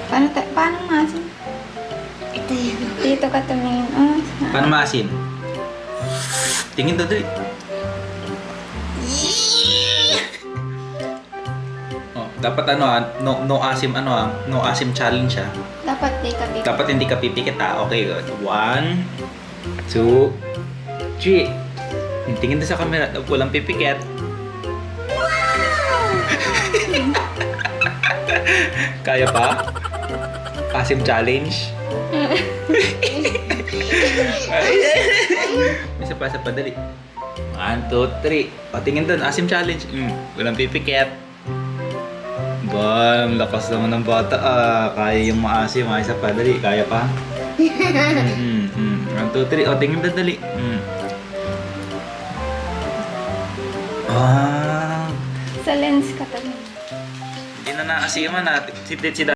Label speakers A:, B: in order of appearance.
A: Paano maasim?
B: Ito yan.
A: Dito ka tumingin. Oh,
C: Paano maasim? Tingin doon dali. Oh, dapat no asim no asim challenge ah.
A: dapat di ka bibig.
C: Dapat hindi ka pipikit ah. Okay, good. 1, 2, 3. Tingin doon sa camera. Walang pipikit. Kaya pa? Asim challenge? Isa pa, dali. 1, 2, 3. O, tingin doon. Asim challenge. Walang pipikit. Ba, ang lakas naman ng bata. Kaya yung maasim. Isa pa, dali. Kaya pa? 1, 2, 3. O, tingin doon, dali.
A: Sa lens ka tumingin.
C: Hindi na naasiman natin. Si